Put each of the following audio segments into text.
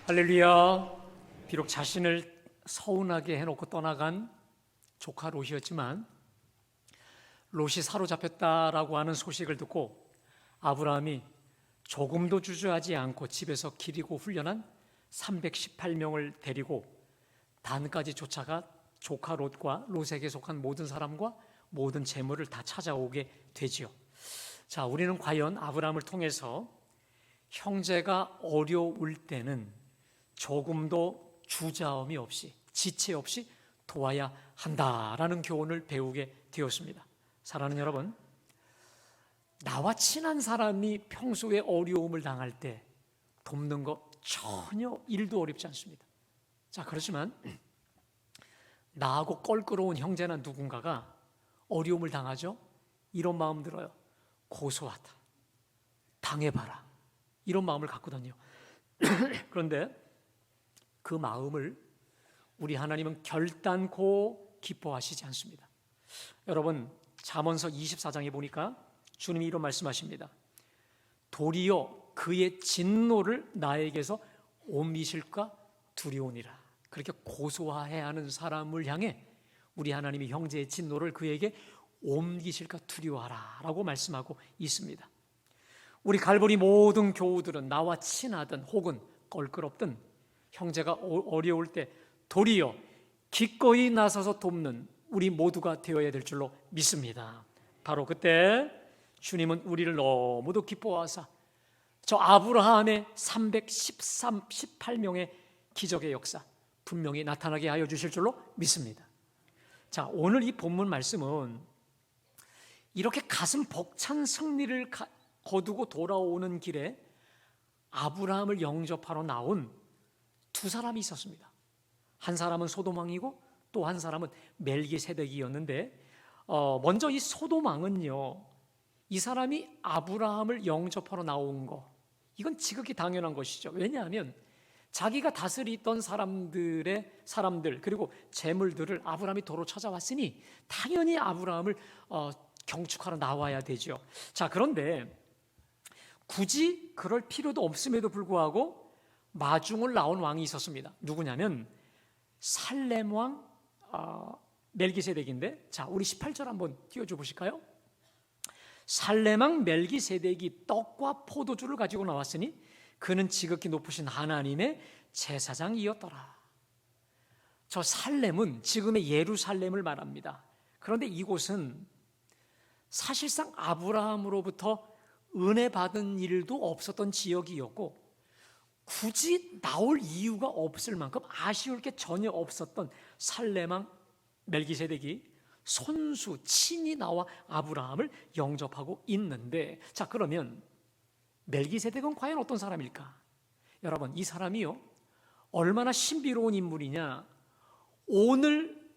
할렐루야. 비록 자신을 서운하게 해놓고 떠나간 조카 롯이었지만 롯이 사로잡혔다라고 하는 소식을 듣고 아브라함이 조금도 주저하지 않고 집에서 기리고 훈련한 318명을 데리고 단까지 쫓아가 조카 롯과 롯에게 속한 모든 사람과 모든 재물을 다 찾아오게 되지요. 자, 우리는 과연 아브라함을 통해서 형제가 어려울 때는 조금도 주저함이 없이 지체 없이 도와야 한다라는 교훈을 배우게 되었습니다. 사랑하는 여러분, 나와 친한 사람이 평소에 어려움을 당할 때 돕는 거 전혀 일도 어렵지 않습니다. 자, 그렇지만 나하고 껄끄러운 형제나 누군가가 어려움을 당하죠. 이런 마음 들어요. 고소하다, 당해봐라, 이런 마음을 갖거든요. 그런데 그 마음을 우리 하나님은 결단코 기뻐하시지 않습니다. 여러분, 잠언서 24장에 보니까 주님이 이런 말씀하십니다. 도리어 그의 진노를 나에게서 옮기실까 두려우니라. 그렇게 고소해야 하는 사람을 향해 우리 하나님이 형제의 진노를 그에게 옮기실까 두려워하라 라고 말씀하고 있습니다. 우리 갈보리 모든 교우들은 나와 친하든 혹은 껄끄럽든 형제가 어려울 때 도리어 기꺼이 나서서 돕는 우리 모두가 되어야 될 줄로 믿습니다. 바로 그때 주님은 우리를 너무도 기뻐하사 저 아브라함의 318명의 기적의 역사 분명히 나타나게 하여 주실 줄로 믿습니다. 자, 오늘 이 본문 말씀은 이렇게 가슴 벅찬 승리를 거두고 돌아오는 길에 아브라함을 영접하러 나온 두 사람이 있었습니다. 한 사람은 소돔 왕이고 또 한 사람은 멜기세덱이었는데 먼저 이 소돔 왕은요, 이 사람이 아브라함을 영접하러 나온 거, 이건 지극히 당연한 것이죠. 왜냐하면 자기가 다스리던 사람들 그리고 재물들을 아브라함이 도로 찾아왔으니 당연히 아브라함을 경축하러 나와야 되죠. 자, 그런데 굳이 그럴 필요도 없음에도 불구하고 마중을 나온 왕이 있었습니다. 누구냐면 살렘 왕 멜기세덱인데, 자, 우리 18절 한번 띄워줘 보실까요? 살렘 왕 멜기세덱이 떡과 포도주를 가지고 나왔으니 그는 지극히 높으신 하나님의 제사장이었더라. 저 살렘은 지금의 예루살렘을 말합니다. 그런데 이곳은 사실상 아브라함으로부터 은혜 받은 일도 없었던 지역이었고 굳이 나올 이유가 없을 만큼 아쉬울 게 전혀 없었던 살렘 왕 멜기세덱이 손수 친히 나와 아브라함을 영접하고 있는데, 자, 그러면 멜기세덱은 과연 어떤 사람일까? 여러분, 이 사람이요 얼마나 신비로운 인물이냐. 오늘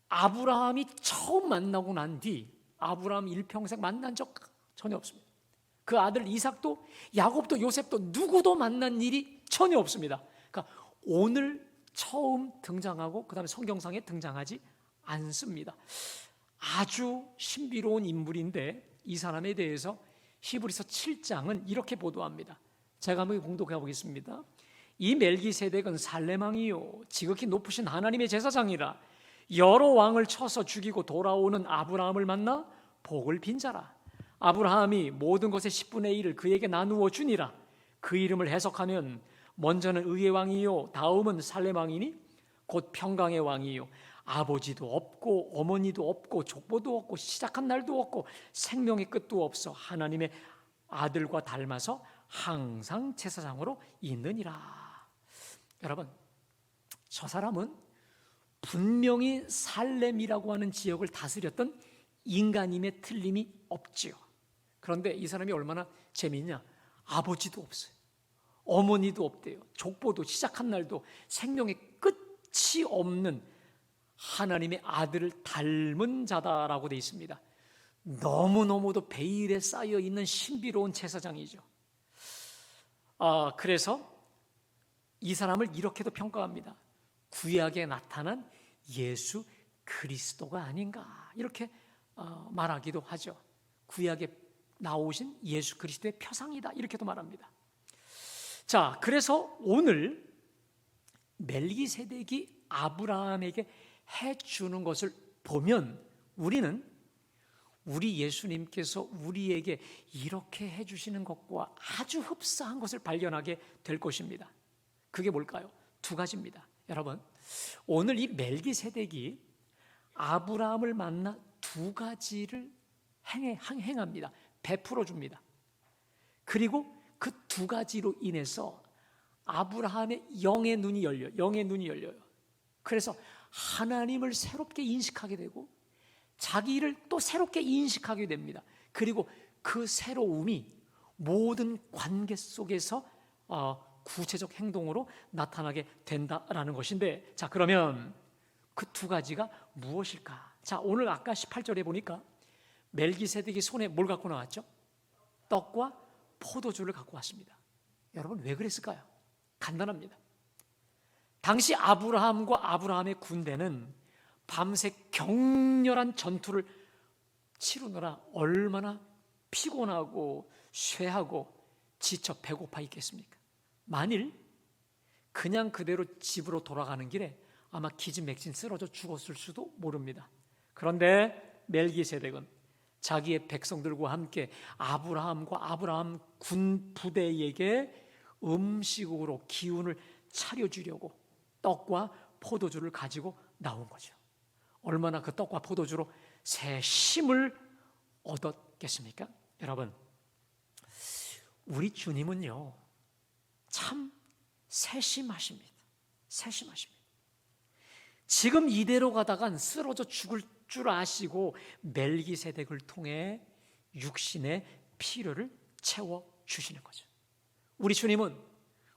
아브라함이 처음 만나고 난 뒤 아브라함 일평생 만난 적 전혀 없습니다. 그 아들 이삭도 야곱도 요셉도 누구도 만난 일이 전혀 없습니다. 그러니까 오늘 처음 등장하고 그 다음에 성경상에 등장하지 않습니다. 아주 신비로운 인물인데 이 사람에 대해서 히브리서 7장은 이렇게 보도합니다. 제가 한번 공독해 보겠습니다. 이 멜기세덱은 살렘 왕이요 지극히 높으신 하나님의 제사장이라. 여러 왕을 쳐서 죽이고 돌아오는 아브라함을 만나 복을 빈 자라. 아브라함이 모든 것의 10분의 1을 그에게 나누어 주니라. 그 이름을 해석하면 먼저는 의의 왕이요 다음은 살렘 왕이니 곧 평강의 왕이요 아버지도 없고 어머니도 없고 족보도 없고 시작한 날도 없고 생명의 끝도 없어 하나님의 아들과 닮아서 항상 제사장으로 있느니라. 여러분, 저 사람은 분명히 살렘이라고 하는 지역을 다스렸던 인간임에 틀림이 없지요. 그런데 이 사람이 얼마나 재미있냐. 아버지도 없어요, 어머니도 없대요, 족보도 시작한 날도 생명의 끝이 없는 하나님의 아들을 닮은 자다라고 되어 있습니다. 너무너무도 베일에 쌓여 있는 신비로운 제사장이죠. 그래서 이 사람을 이렇게도 평가합니다. 구약에 나타난 예수 그리스도가 아닌가, 이렇게 말하기도 하죠. 구약에 나오신 예수 그리스도의 표상이다, 이렇게도 말합니다. 자, 그래서 오늘 멜기세덱이 아브라함에게 해주는 것을 보면 우리는 우리 예수님께서 우리에게 이렇게 해주시는 것과 아주 흡사한 것을 발견하게 될 것입니다. 그게 뭘까요? 두 가지입니다. 여러분, 오늘 이 멜기세덱이 아브라함을 만나 두 가지를 행합니다. 베풀어 줍니다. 그리고 그 두 가지로 인해서 아브라함의 영의 눈이 열려요. 그래서 하나님을 새롭게 인식하게 되고 자기를 또 새롭게 인식하게 됩니다. 그리고 그 새로움이 모든 관계 속에서 구체적 행동으로 나타나게 된다라는 것인데, 자, 그러면 그 두 가지가 무엇일까? 자, 오늘 아까 18절에 보니까 멜기세덱이 손에 뭘 갖고 나왔죠? 떡과 포도주를 갖고 왔습니다. 여러분, 왜 그랬을까요? 간단합니다. 당시 아브라함과 아브라함의 군대는 밤새 격렬한 전투를 치르느라 얼마나 피곤하고 쇠하고 지쳐 배고파 있겠습니까? 만일 그냥 그대로 집으로 돌아가는 길에 아마 기진맥진 쓰러져 죽었을 수도 모릅니다. 그런데 멜기세덱은 자기의 백성들과 함께 아브라함과 아브라함 군 부대에게 음식으로 기운을 차려주려고 떡과 포도주를 가지고 나온 거죠. 얼마나 그 떡과 포도주로 새 힘을 얻었겠습니까? 여러분, 우리 주님은요 참 세심하십니다. 지금 이대로 가다간 쓰러져 죽을 줄 아시고 멜기세덱을 통해 육신의 필요를 채워주시는 거죠. 우리 주님은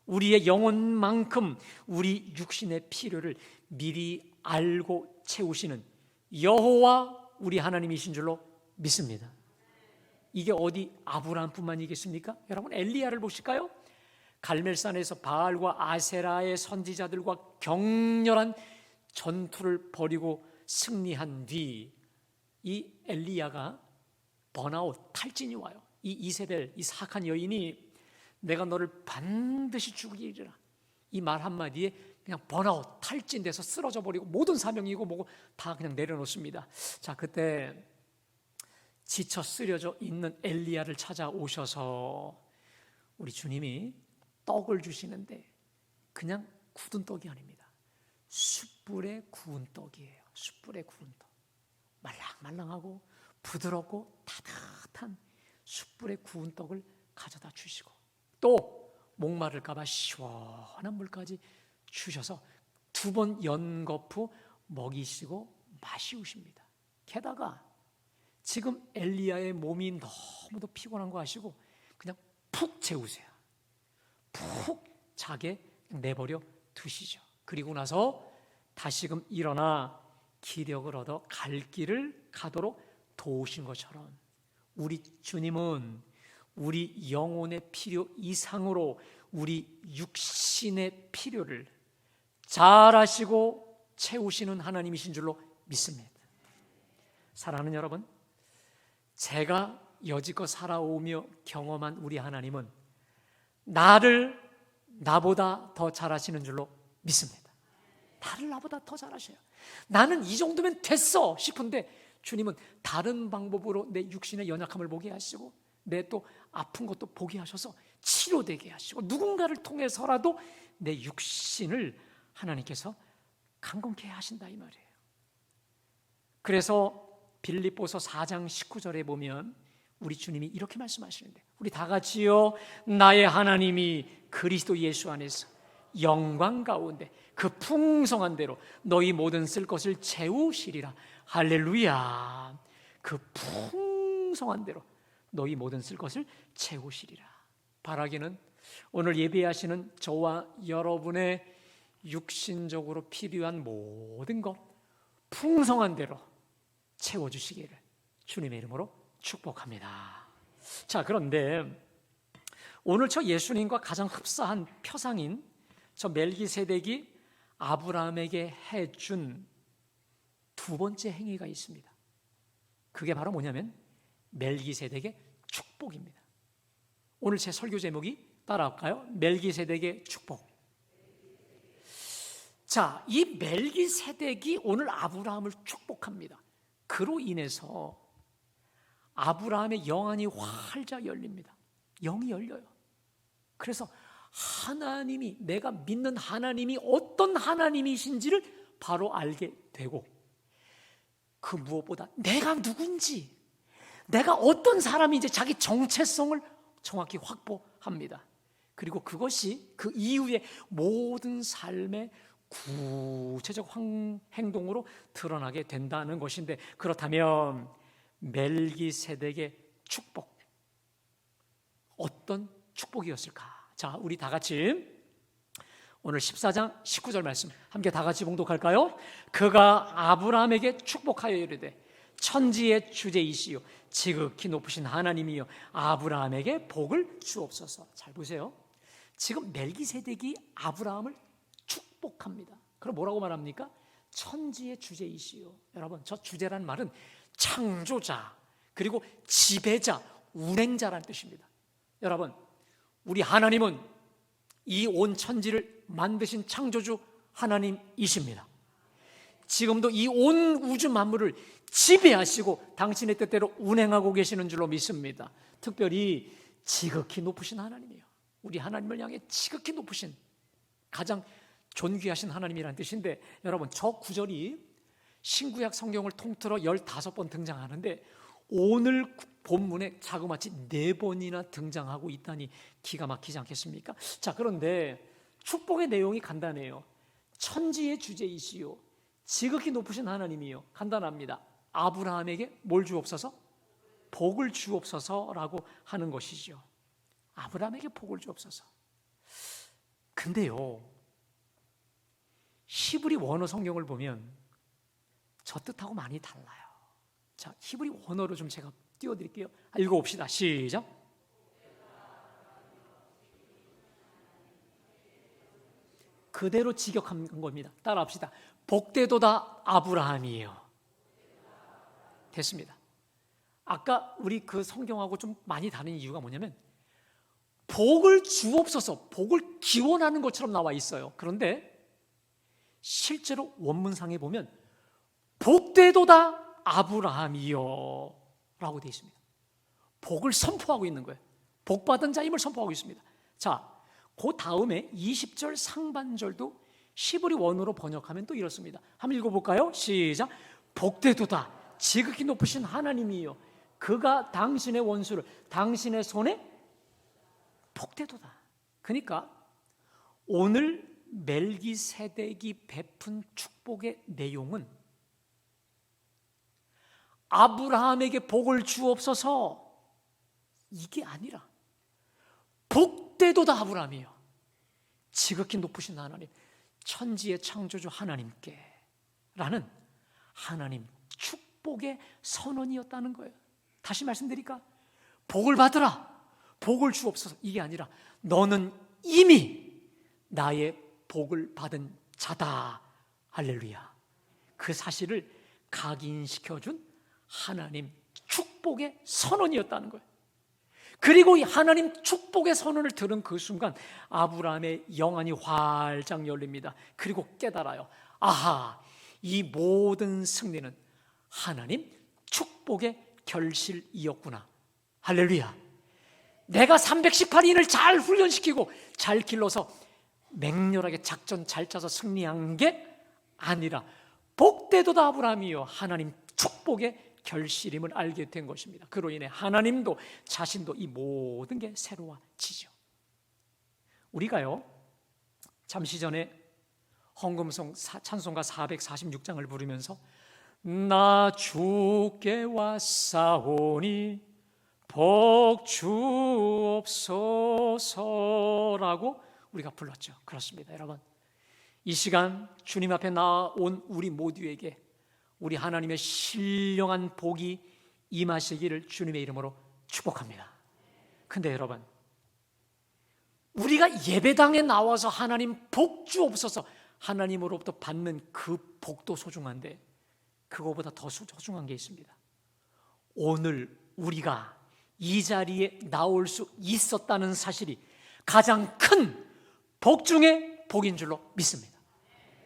우리의 영혼만큼 우리 육신의 필요를 미리 알고 채우시는 여호와 우리 하나님이신 줄로 믿습니다. 이게 어디 아브라함뿐만이겠습니까? 여러분, 엘리야를 보실까요? 갈멜산에서 바알과 아세라의 선지자들과 격렬한 전투를 벌이고 승리한 뒤 이 엘리야가 번아웃, 탈진이 와요. 이 이세벨, 이 사악한 여인이 내가 너를 반드시 죽이리라, 이 말 한마디에 그냥 번아웃, 탈진돼서 쓰러져 버리고 모든 사명이고 뭐고 다 그냥 내려놓습니다. 자, 그때 지쳐 쓰려져 있는 엘리야를 찾아오셔서 우리 주님이 떡을 주시는데 그냥 굳은 떡이 아닙니다. 숯불에 구운 떡이에요. 숯불에 구운 떡, 말랑말랑하고 부드럽고 따뜻한 숯불에 구운 떡을 가져다 주시고 또 목마를까 봐 시원한 물까지 주셔서 두 번 연거푸 먹이시고 마시우십니다. 게다가 지금 엘리야의 몸이 너무도 피곤한 거 아시고 그냥 푹 재우세요. 푹 자게 내버려 두시죠. 그리고 나서 다시금 일어나 기력을 얻어 갈 길을 가도록 도우신 것처럼 우리 주님은 우리 영혼의 필요 이상으로 우리 육신의 필요를 잘 아시고 채우시는 하나님이신 줄로 믿습니다. 사랑하는 여러분, 제가 여지껏 살아오며 경험한 우리 하나님은 나를 나보다 더 잘하시는 줄로 믿습니다. 나를 나보다 더 잘하셔요. 나는 이 정도면 됐어 싶은데 주님은 다른 방법으로 내 육신의 연약함을 보게 하시고 내 또 아픈 것도 보게 하셔서 치료되게 하시고 누군가를 통해서라도 내 육신을 하나님께서 강건케 하신다 이 말이에요. 그래서 빌립보서 4장 19절에 보면 우리 주님이 이렇게 말씀하시는데 우리 다 같이요, 나의 하나님이 그리스도 예수 안에서 영광 가운데 그 풍성한 대로 너희 모든 쓸 것을 채우시리라. 할렐루야. 그 풍성한 대로 너희 모든 쓸 것을 채우시리라. 바라기는 오늘 예배하시는 저와 여러분의 육신적으로 필요한 모든 것 풍성한 대로 채워주시기를 주님의 이름으로 축복합니다. 자, 그런데 오늘 저 예수님과 가장 흡사한 표상인 저 멜기세덱이 아브라함에게 해준 두 번째 행위가 있습니다. 그게 바로 뭐냐면 멜기세덱의 축복입니다. 오늘 제 설교 제목이 따라할까요? 멜기세덱의 축복. 자, 이 멜기세덱이 오늘 아브라함을 축복합니다. 그로 인해서 아브라함의 영안이 활짝 열립니다. 영이 열려요. 그래서 하나님이, 내가 믿는 하나님이 어떤 하나님이신지를 바로 알게 되고, 그 무엇보다 내가 누군지, 내가 어떤 사람인지 자기 정체성을 정확히 확보합니다. 그리고 그것이 그 이후의 모든 삶의 구체적 행동으로 드러나게 된다는 것인데, 그렇다면 멜기세덱의 축복, 어떤 축복이었을까? 자, 우리 다 같이 오늘 14장 19절 말씀 함께 다 같이 봉독할까요? 그가 아브라함에게 축복하여 이르되 천지의 주제이시요 지극히 높으신 하나님이여 아브라함에게 복을 주옵소서. 잘 보세요. 지금 멜기세덱이 아브라함을 축복합니다. 그럼 뭐라고 말합니까? 천지의 주제이시요. 여러분, 저 주제란 말은 창조자, 그리고 지배자, 운행자라는 뜻입니다. 여러분, 우리 하나님은 이 온 천지를 만드신 창조주 하나님이십니다. 지금도 이 온 우주 만물을 지배하시고 당신의 뜻대로 운행하고 계시는 줄로 믿습니다. 특별히 지극히 높으신 하나님이에요. 우리 하나님을 향해 지극히 높으신, 가장 존귀하신 하나님이라는 뜻인데, 여러분, 저 구절이 신구약 성경을 통틀어 15번 등장하는데 오늘 본문에 자그마치 4번이나 등장하고 있다니 기가 막히지 않겠습니까? 자, 그런데 축복의 내용이 간단해요. 천지의 주제이시요 지극히 높으신 하나님이요. 간단합니다. 아브라함에게 뭘 주옵소서? 복을 주옵소서라고 하는 것이죠. 아브라함에게 복을 주옵소서. 근데요, 히브리 원어 성경을 보면 저 뜻하고 많이 달라요. 자, 히브리 원어로 좀 제가 띄워드릴게요. 읽어봅시다. 시작. 그대로 직역한 겁니다. 따라합시다. 복되도다 아브라함이에요. 됐습니다. 아까 우리 그 성경하고 좀 많이 다른 이유가 뭐냐면 복을 주옵소서, 복을 기원하는 것처럼 나와 있어요. 그런데 실제로 원문상에 보면 복되도다 아브라함이요 라고 되어 있습니다. 복을 선포하고 있는 거예요. 복받은 자임을 선포하고 있습니다. 자, 그 다음에 20절 상반절도 히브리 원어로 번역하면 또 이렇습니다. 한번 읽어볼까요? 시작. 복되도다 지극히 높으신 하나님이요 그가 당신의 원수를 당신의 손에 복되도다. 그러니까 오늘 멜기세덱이 베푼 축복의 내용은 아브라함에게 복을 주옵소서 이게 아니라 복되도다 아브라함이요 지극히 높으신 하나님, 천지의 창조주 하나님께 라는 하나님 축복의 선언이었다는 거예요. 다시 말씀드릴까? 복을 받으라, 복을 주옵소서 이게 아니라 너는 이미 나의 복을 받은 자다. 할렐루야. 그 사실을 각인시켜준 하나님 축복의 선언이었다는 거예요. 그리고 이 하나님 축복의 선언을 들은 그 순간 아브라함의 영안이 활짝 열립니다. 그리고 깨달아요. 아하, 이 모든 승리는 하나님 축복의 결실이었구나. 할렐루야. 내가 318인을 잘 훈련시키고 잘 길러서 맹렬하게 작전 잘 짜서 승리한 게 아니라 복되도다 아브라함이요 하나님 축복의 결실임을 알게 된 것입니다. 그로 인해 하나님도 자신도 이 모든 게 새로워지죠. 우리가요 잠시 전에 헌금송 찬송가 446장을 부르면서 나 주께 왔사오니 복 주옵소서라고 우리가 불렀죠. 그렇습니다. 여러분, 이 시간 주님 앞에 나온 우리 모두에게 우리 하나님의 신령한 복이 임하시기를 주님의 이름으로 축복합니다. 근데 여러분, 우리가 예배당에 나와서 하나님 복 주옵소서 하나님으로부터 받는 그 복도 소중한데 그거보다 더 소중한 게 있습니다. 오늘 우리가 이 자리에 나올 수 있었다는 사실이 가장 큰 복 중의 복인 줄로 믿습니다.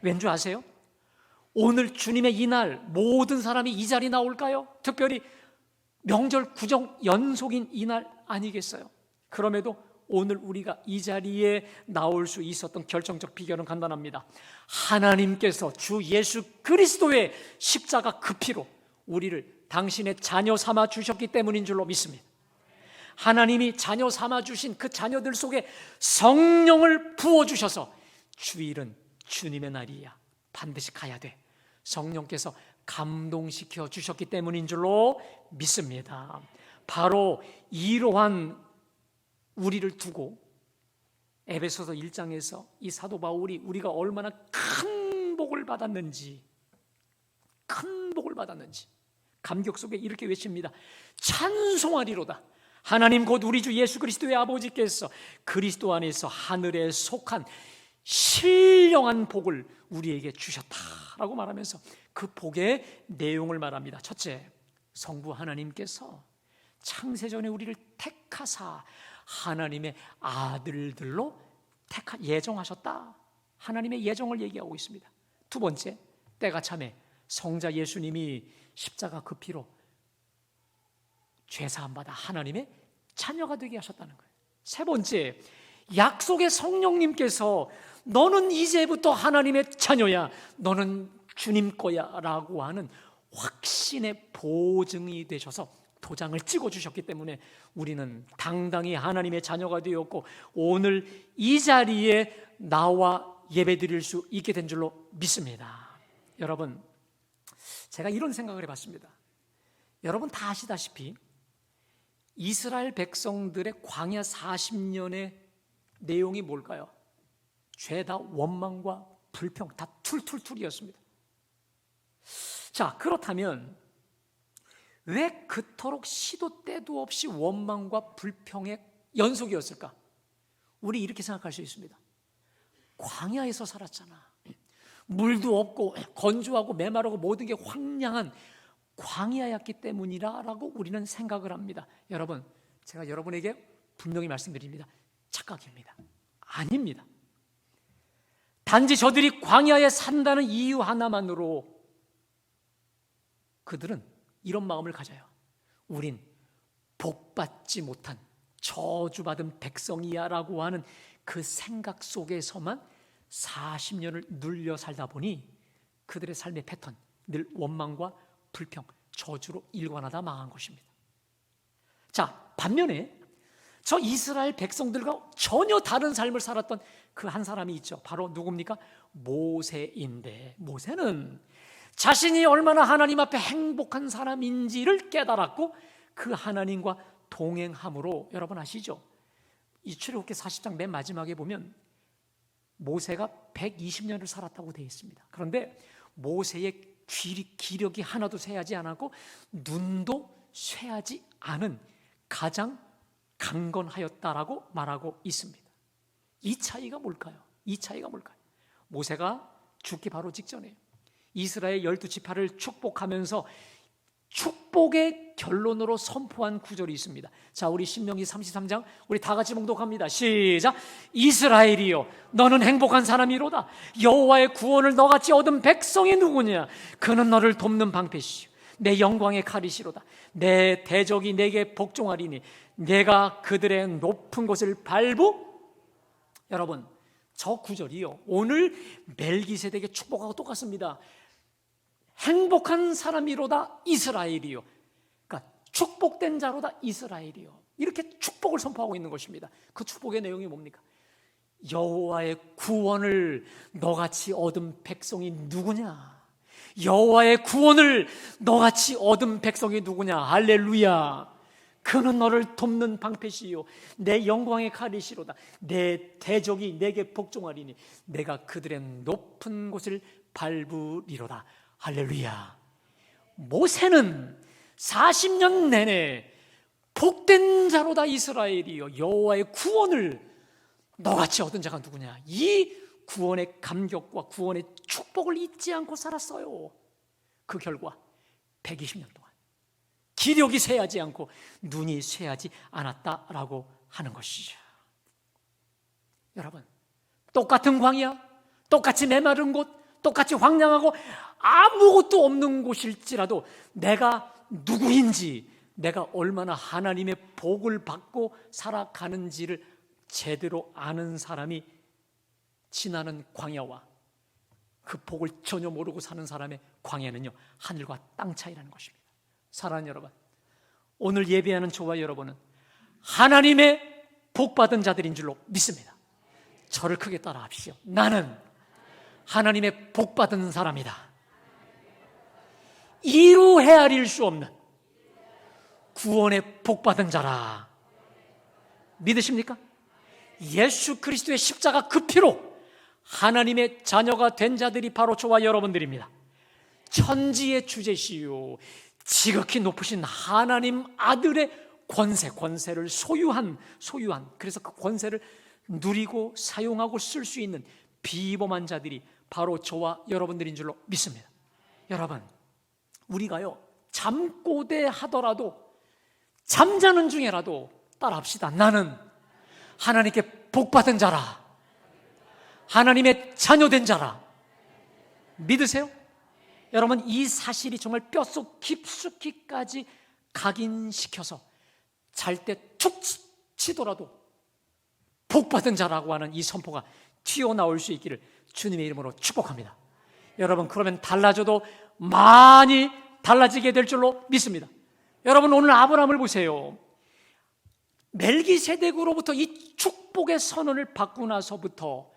왠 줄 아세요? 오늘 주님의 이날 모든 사람이 이 자리에 나올까요? 특별히 명절 구정 연속인 이날 아니겠어요? 그럼에도 오늘 우리가 이 자리에 나올 수 있었던 결정적 비결은 간단합니다. 하나님께서 주 예수 그리스도의 십자가 그 피로 우리를 당신의 자녀 삼아 주셨기 때문인 줄로 믿습니다. 하나님이 자녀 삼아 주신 그 자녀들 속에 성령을 부어주셔서 주일은 주님의 날이야, 반드시 가야 돼, 성령께서 감동시켜 주셨기 때문인 줄로 믿습니다. 바로 이러한 우리를 두고 에베소서 1장에서 이 사도 바울이 우리가 얼마나 큰 복을 받았는지 감격 속에 이렇게 외칩니다. 찬송하리로다. 하나님 곧 우리 주 예수 그리스도의 아버지께서 그리스도 안에서 하늘에 속한 신령한 복을 우리에게 주셨다라고 말하면서 그 복의 내용을 말합니다. 첫째, 성부 하나님께서 창세전에 우리를 택하사 하나님의 아들들로 예정하셨다. 하나님의 예정을 얘기하고 있습니다. 두 번째, 때가 참에 성자 예수님이 십자가 그 피로 죄사함 받아 하나님의 자녀가 되게 하셨다는 거예요. 세 번째, 약속의 성령님께서 너는 이제부터 하나님의 자녀야, 너는 주님 거야 라고 하는 확신의 보증이 되셔서 도장을 찍어주셨기 때문에 우리는 당당히 하나님의 자녀가 되었고 오늘 이 자리에 나와 예배드릴 수 있게 된 줄로 믿습니다. 여러분, 제가 이런 생각을 해봤습니다. 여러분 다 아시다시피 이스라엘 백성들의 광야 40년의 내용이 뭘까요? 죄다 원망과 불평 다 툴툴툴이었습니다. 자, 그렇다면 왜 그토록 시도 때도 없이 원망과 불평의 연속이었을까? 우리 이렇게 생각할 수 있습니다. 광야에서 살았잖아. 물도 없고 건조하고 메마르고 모든 게 황량한 광야였기 때문이라고 우리는 생각을 합니다. 여러분, 제가 여러분에게 분명히 말씀드립니다. 착각입니다. 아닙니다. 단지 저들이 광야에 산다는 이유 하나만으로 그들은 이런 마음을 가져요. 우린 복받지 못한 저주받은 백성이야 라고 하는 그 생각 속에서만 40년을 눌려 살다 보니 그들의 삶의 패턴, 늘 원망과 불평, 저주로 일관하다 망한 것입니다. 자, 반면에 저 이스라엘 백성들과 전혀 다른 삶을 살았던 그 한 사람이 있죠. 바로 누굽니까? 모세인데, 모세는 자신이 얼마나 하나님 앞에 행복한 사람인지를 깨달았고 그 하나님과 동행함으로, 여러분 아시죠? 이 출애굽기 40장 맨 마지막에 보면 모세가 120년을 살았다고 되어 있습니다. 그런데 모세의 기력이 하나도 쇠하지 않았고 눈도 쇠하지 않은 가장 강건하였다라고 말하고 있습니다. 이 차이가 뭘까요? 모세가 죽기 바로 직전에 이스라엘 12지파를 축복하면서 축복의 결론으로 선포한 구절이 있습니다. 자, 우리 신명기 33장 우리 다 같이 봉독합니다. 시작. 이스라엘이여, 너는 행복한 사람이로다. 여호와의 구원을 너같이 얻은 백성이 누구냐? 그는 너를 돕는 방패시오, 내 영광의 칼이시로다. 내 대적이 내게 복종하리니 내가 그들의 높은 곳을 밟고. 여러분, 저 구절이요, 오늘 멜기세덱의 축복하고 똑같습니다. 행복한 사람이로다 이스라엘이요, 그러니까 축복된 자로다 이스라엘이요, 이렇게 축복을 선포하고 있는 것입니다. 그 축복의 내용이 뭡니까? 여호와의 구원을 너같이 얻은 백성이 누구냐? 여호와의 구원을 너같이 얻은 백성이 누구냐? 할렐루야. 그는 너를 돕는 방패시요 내 영광의 칼이시로다. 내 대적이 내게 복종하리니 내가 그들의 높은 곳을 밟으리로다. 할렐루야. 모세는 40년 내내 복된 자로다 이스라엘이여, 여호와의 구원을 너같이 얻은 자가 누구냐? 이 구원의 감격과 구원의 축복을 잊지 않고 살았어요. 그 결과 120년 동안 기력이 쇠하지 않고 눈이 쇠하지 않았다라고 하는 것이죠. 여러분, 똑같은 광야, 똑같이 메마른 곳, 똑같이 황량하고 아무것도 없는 곳일지라도 내가 누구인지, 내가 얼마나 하나님의 복을 받고 살아가는지를 제대로 아는 사람이 지나는 광야와 그 복을 전혀 모르고 사는 사람의 광야는요, 하늘과 땅 차이라는 것입니다. 사랑하는 여러분, 오늘 예배하는 저와 여러분은 하나님의 복받은 자들인 줄로 믿습니다. 저를 크게 따라하십시오. 나는 하나님의 복받은 사람이다. 이루 헤아릴 수 없는 구원의 복받은 자라. 믿으십니까? 예수 그리스도의 십자가 그 피로 하나님의 자녀가 된 자들이 바로 저와 여러분들입니다. 천지의 주제시요 지극히 높으신 하나님 아들의 권세를 소유한 그래서 그 권세를 누리고 사용하고 쓸 수 있는 비범한 자들이 바로 저와 여러분들인 줄로 믿습니다. 여러분, 우리가요 잠꼬대 하더라도 잠자는 중에라도 따라합시다. 나는 하나님께 복받은 자라, 하나님의 자녀된 자라. 믿으세요? 여러분, 이 사실이 정말 뼛속 깊숙이까지 각인시켜서 잘 때 툭 치더라도 복받은 자라고 하는 이 선포가 튀어나올 수 있기를 주님의 이름으로 축복합니다. 여러분, 그러면 달라져도 많이 달라지게 될 줄로 믿습니다. 여러분, 오늘 아브라함을 보세요. 멜기세덱으로부터 이 축복의 선언을 받고 나서부터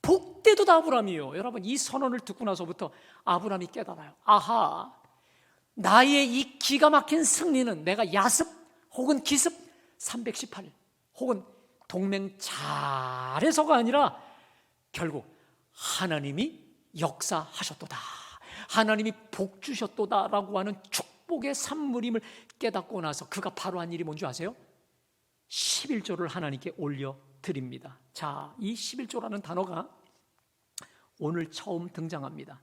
복되도 아브라함이요. 여러분, 이 선언을 듣고 나서부터 아브라함이 깨달아요. 아하, 나의 이 기가 막힌 승리는 내가 야습 혹은 기습 318 혹은 동맹 잘해서가 아니라 결국 하나님이 역사하셨도다, 하나님이 복 주셨도다라고 하는 축복의 산물임을 깨닫고 나서 그가 바로 한 일이 뭔지 아세요? 11조를 하나님께 올려드립니다. 자, 이 11조라는 단어가 오늘 처음 등장합니다.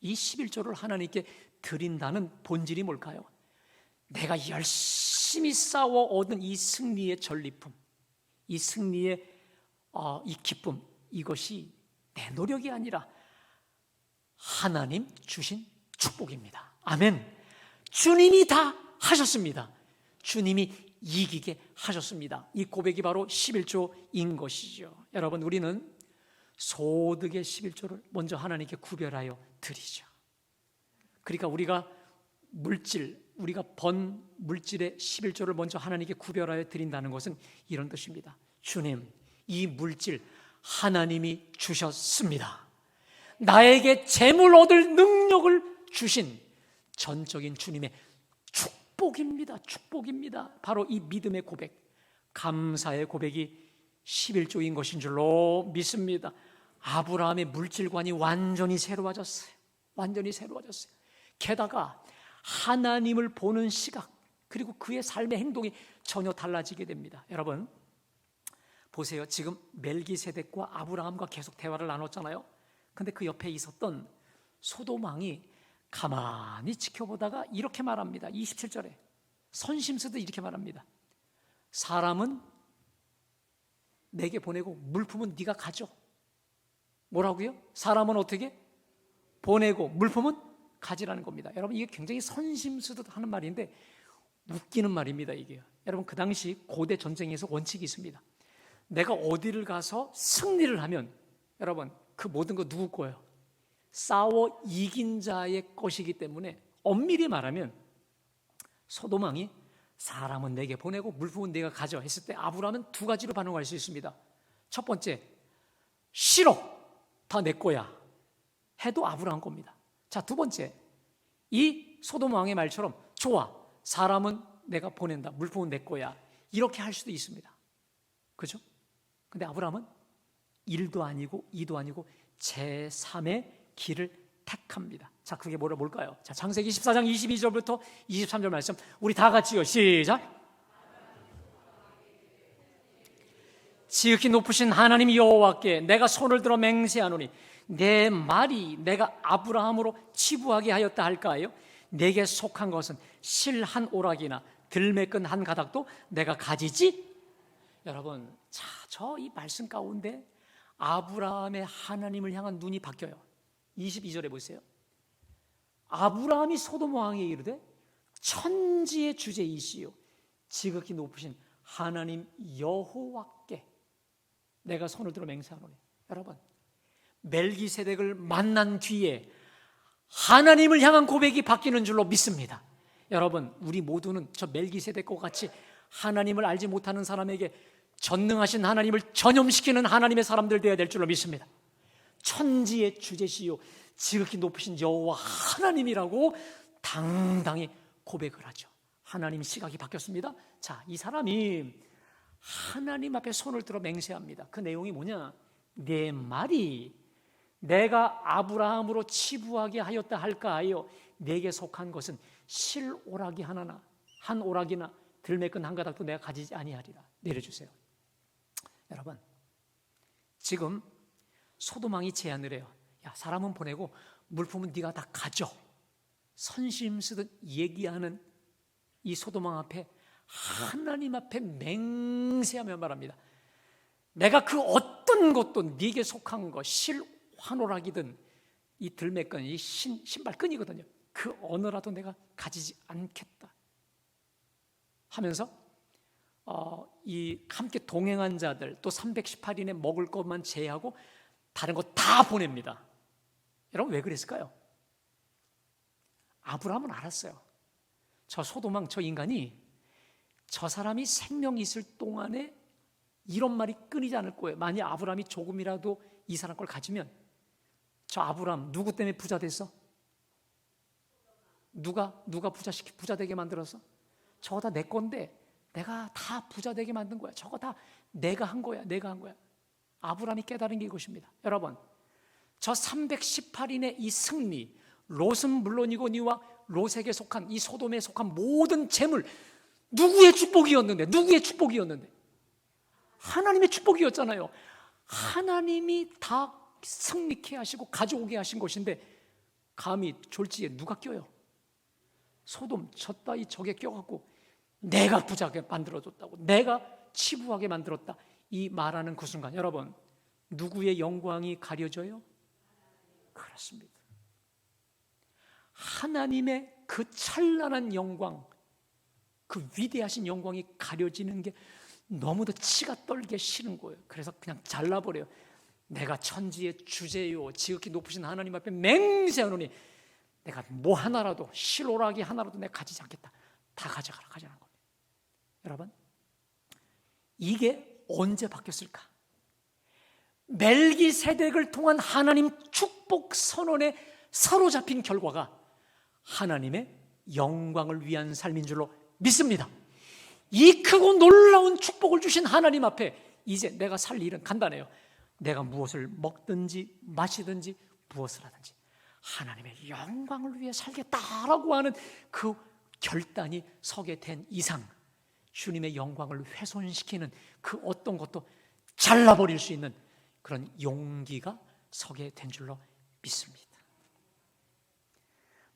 이 11조를 하나님께 드린다는 본질이 뭘까요? 내가 열심히 싸워 얻은 이 승리의 전리품, 이 승리의 이 기쁨, 이것이 내 노력이 아니라 하나님 주신 축복입니다. 아멘. 주님이 다 하셨습니다. 주님이 이기게 하셨습니다. 이 고백이 바로 11조인 것이죠. 여러분, 우리는 소득의 11조를 먼저 하나님께 구별하여 드리죠. 그러니까 우리가 번 물질의 11조를 먼저 하나님께 구별하여 드린다는 것은 이런 뜻입니다. 주님, 이 물질 하나님이 주셨습니다. 나에게 재물 얻을 능력을 주신 전적인 주님의 축복입니다. 축복입니다. 바로 이 믿음의 고백, 감사의 고백이 11조인 것인 줄로 믿습니다. 아브라함의 물질관이 완전히 새로워졌어요. 완전히 새로워졌어요. 게다가 하나님을 보는 시각, 그리고 그의 삶의 행동이 전혀 달라지게 됩니다. 여러분, 보세요. 지금 멜기세덱과 아브라함과 계속 대화를 나눴잖아요. 근데 그 옆에 있었던 소돔 왕이 가만히 지켜보다가 이렇게 말합니다. 27절에 선심스도 이렇게 말합니다. 사람은 내게 보내고 물품은 네가 가져. 뭐라고요? 사람은 어떻게? 보내고 물품은 가지라는 겁니다. 여러분, 이게 굉장히 선심스듯 하는 말인데 웃기는 말입니다. 이게요. 여러분, 그 당시 고대 전쟁에서 원칙이 있습니다. 내가 어디를 가서 승리를 하면 여러분, 그 모든 거 누구 거예요? 싸워 이긴 자의 것이기 때문에 엄밀히 말하면 소돔 왕이 사람은 내게 보내고 물품은 내가 가져 했을 때 아브라함은 두 가지로 반응할 수 있습니다. 첫 번째, 싫어, 다 내 거야 해도 아브라함 겁니다. 자, 두 번째, 이 소돔 왕의 말처럼 좋아, 사람은 내가 보낸다, 물품은 내 거야, 이렇게 할 수도 있습니다. 그죠? 근데 아브라함은 1도 아니고 2도 아니고 제3의 길을 택합니다. 자, 그게 뭘까요? 자, 창세기 14장 22절부터 23절 말씀 우리 다 같이요. 시작. 지극히 높으신 하나님 여호와께 내가 손을 들어 맹세하노니 내 말이 내가 아브라함으로 치부하게 하였다 할까요? 내게 속한 것은 실 한 오락이나 들매끈 한 가닥도 내가 가지지. 여러분, 자, 저 이 말씀 가운데 아브라함의 하나님을 향한 눈이 바뀌어요. 22절에 보세요. 아브라함이 소돔 왕에게 이르되 천지의 주제이시요 지극히 높으신 하나님 여호와께 내가 손을 들어 맹세하노니. 여러분, 멜기세덱을 만난 뒤에 하나님을 향한 고백이 바뀌는 줄로 믿습니다. 여러분, 우리 모두는 저 멜기세덱과 같이 하나님을 알지 못하는 사람에게 전능하신 하나님을 전염시키는 하나님의 사람들 되어야 될 줄로 믿습니다. 천지의 주제시요 지극히 높으신 여호와 하나님이라고 당당히 고백을 하죠. 하나님 시각이 바뀌었습니다. 자, 이 사람이 하나님 앞에 손을 들어 맹세합니다. 그 내용이 뭐냐? 내 말이 내가 아브라함으로 치부하게 하였다 할까 하여 내게 속한 것은 실오라기 하나나 한 오락이나 들매끈 한 가닥도 내가 가지지 아니하리라. 내려주세요. 여러분, 지금 소돔 왕이 제안을 해요. 야, 사람은 보내고 물품은 네가 다 가져. 선심 쓰듯 얘기하는 이 소돔 왕 앞에 하나님 앞에 맹세하며 말합니다. 내가 그 어떤 것도 네게 속한 것, 실 환오락이든 이 들매끈, 이 신발끈이거든요. 그 어느라도 내가 가지지 않겠다 하면서 이 함께 동행한 자들 또 318인의 먹을 것만 제외하고 다른 거 다 보냅니다. 여러분, 왜 그랬을까요? 아브라함은 알았어요. 저 소돔왕, 저 인간이 저 사람이 생명이 있을 동안에 이런 말이 끊이지 않을 거예요. 만약 아브라함이 조금이라도 이 사람 걸 가지면, 저 아브라함 누구 때문에 부자 됐어? 누가 부자 되게 만들었어? 저거 다 내 건데 내가 다 부자 되게 만든 거야. 저거 다 내가 한 거야. 아브라함이 깨달은 게 이것입니다. 여러분, 저 318인의 이 승리, 롯은 물론이거니와 롯에게 속한 이 소돔에 속한 모든 재물, 누구의 축복이었는데? 하나님의 축복이었잖아요. 하나님이 다 승리케 하시고 가져오게 하신 것인데 감히 졸지에 누가 껴요? 소돔 저 따위 적에 껴갖고 내가 부자게 만들어줬다고, 내가 치부하게 만들었다, 이 말하는 그 순간 여러분, 누구의 영광이 가려져요? 그렇습니다. 하나님의 그 찬란한 영광, 그 위대하신 영광이 가려지는 게 너무도 치가 떨게 싫은 거예요. 그래서 그냥 잘라버려요. 내가 천지의 주제요 지극히 높으신 하나님 앞에 맹세하노니 내가 뭐 하나라도, 실오라기 하나라도 내가 가지지 않겠다. 다 가져가라는 겁니다. 여러분, 이게 언제 바뀌었을까? 멜기세덱을 통한 하나님 축복 선언에 사로잡힌 결과가 하나님의 영광을 위한 삶인 줄로 믿습니다. 이 크고 놀라운 축복을 주신 하나님 앞에 이제 내가 살 일은 간단해요. 내가 무엇을 먹든지 마시든지 무엇을 하든지 하나님의 영광을 위해 살겠다라고 하는 그 결단이 서게 된 이상 주님의 영광을 훼손시키는 그 어떤 것도 잘라버릴 수 있는 그런 용기가 서게 된 줄로 믿습니다.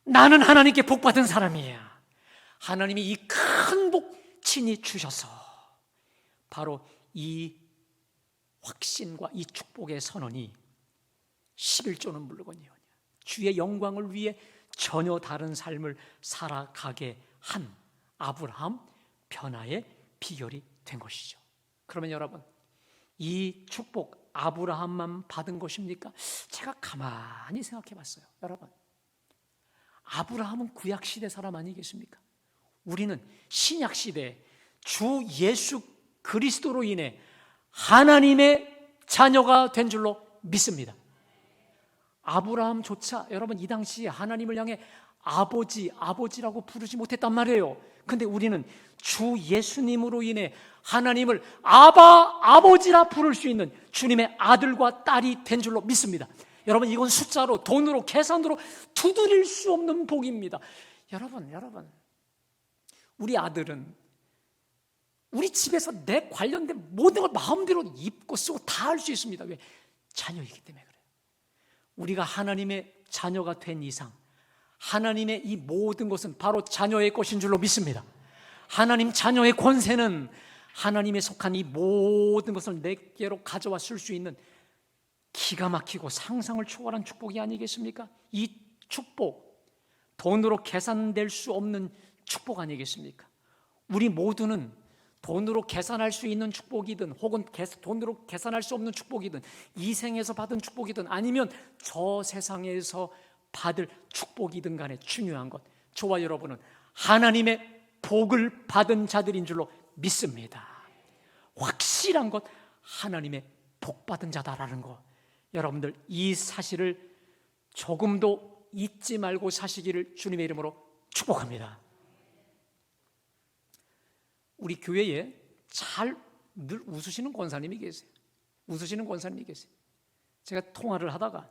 나는 하나님께 복받은 사람이야. 하나님이 이 큰 복 친히 주셔서 바로 이 확신과 이 축복의 선언이 11조는 물론이요, 주의 영광을 위해 전혀 다른 삶을 살아가게 한 아브라함 변화의 비결이 된 것이죠. 그러면 여러분, 이 축복 아브라함만 받은 것입니까? 제가 가만히 생각해 봤어요. 여러분, 아브라함은 구약시대 사람 아니겠습니까? 우리는 신약시대 주 예수 그리스도로 인해 하나님의 자녀가 된 줄로 믿습니다. 아브라함조차 여러분 이 당시에 하나님을 향해 아버지라고 부르지 못했단 말이에요. 근데 우리는 주 예수님으로 인해 하나님을 아버지라 부를 수 있는 주님의 아들과 딸이 된 줄로 믿습니다. 여러분, 이건 숫자로, 돈으로, 계산으로 두드릴 수 없는 복입니다. 여러분, 우리 아들은 우리 집에서 내 관련된 모든 걸 마음대로 입고 쓰고 다 할 수 있습니다. 왜? 자녀이기 때문에 그래요. 우리가 하나님의 자녀가 된 이상 하나님의 이 모든 것은 바로 자녀의 것인 줄로 믿습니다. 하나님 자녀의 권세는 하나님에 속한 이 모든 것을 내게로 가져와 쓸 수 있는 기가 막히고 상상을 초월한 축복이 아니겠습니까? 이 축복, 돈으로 계산될 수 없는 축복 아니겠습니까? 우리 모두는 돈으로 계산할 수 있는 축복이든 혹은 돈으로 계산할 수 없는 축복이든 이 생에서 받은 축복이든 아니면 저 세상에서 받을 축복이든 간에 중요한 것, 저와 여러분은 하나님의 복을 받은 자들인 줄로 믿습니다. 확실한 것, 하나님의 복 받은 자다라는 것, 여러분들 이 사실을 조금도 잊지 말고 사시기를 주님의 이름으로 축복합니다. 우리 교회에 늘 웃으시는 권사님이 계세요. 웃으시는 권사님이 계세요. 제가 통화를 하다가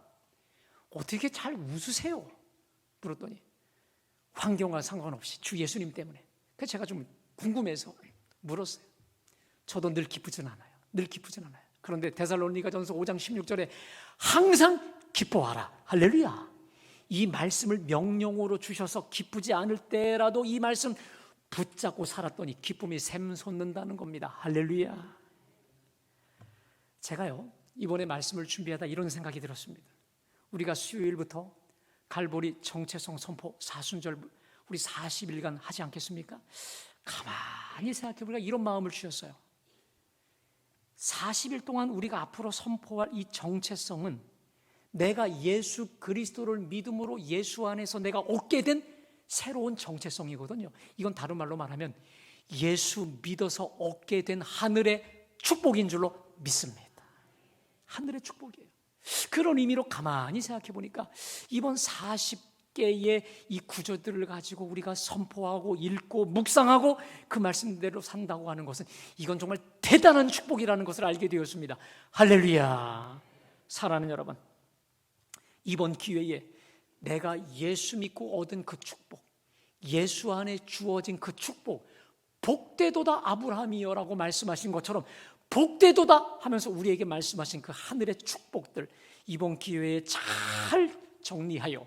어떻게 잘 웃으세요? 물었더니 환경과 상관없이 주 예수님 때문에. 그래서 제가 좀 궁금해서 물었어요. 저도 늘 기쁘진 않아요. 그런데 데살로니가전서 5장 16절에 항상 기뻐하라. 할렐루야. 이 말씀을 명령으로 주셔서 기쁘지 않을 때라도 이 말씀 붙잡고 살았더니 기쁨이 샘솟는다는 겁니다. 할렐루야. 제가요, 이번에 말씀을 준비하다 이런 생각이 들었습니다. 우리가 수요일부터 갈보리 정체성 선포 사순절 우리 40일간 하지 않겠습니까? 가만히 생각해 보니까 이런 마음을 주셨어요. 40일 동안 우리가 앞으로 선포할 이 정체성은 내가 예수 그리스도를 믿음으로 예수 안에서 내가 얻게 된 새로운 정체성이거든요. 이건 다른 말로 말하면 예수 믿어서 얻게 된 하늘의 축복인 줄로 믿습니다. 하늘의 축복이에요. 그런 의미로 가만히 생각해 보니까 이번 40개의 이 구절들을 가지고 우리가 선포하고 읽고 묵상하고 그 말씀대로 산다고 하는 것은 이건 정말 대단한 축복이라는 것을 알게 되었습니다. 할렐루야. 사랑하는 여러분, 이번 기회에 내가 예수 믿고 얻은 그 축복, 예수 안에 주어진 그 축복, 복되도다 아브라함이여라고 말씀하신 것처럼 복되도다 하면서 우리에게 말씀하신 그 하늘의 축복들, 이번 기회에 잘 정리하여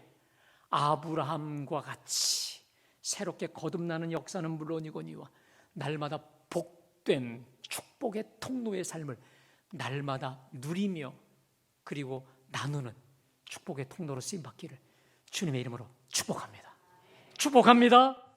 아브라함과 같이 새롭게 거듭나는 역사는 물론이거니와 날마다 복된 축복의 통로의 삶을 날마다 누리며 그리고 나누는 축복의 통로로 쓰임받기를 주님의 이름으로 축복합니다. 축복합니다.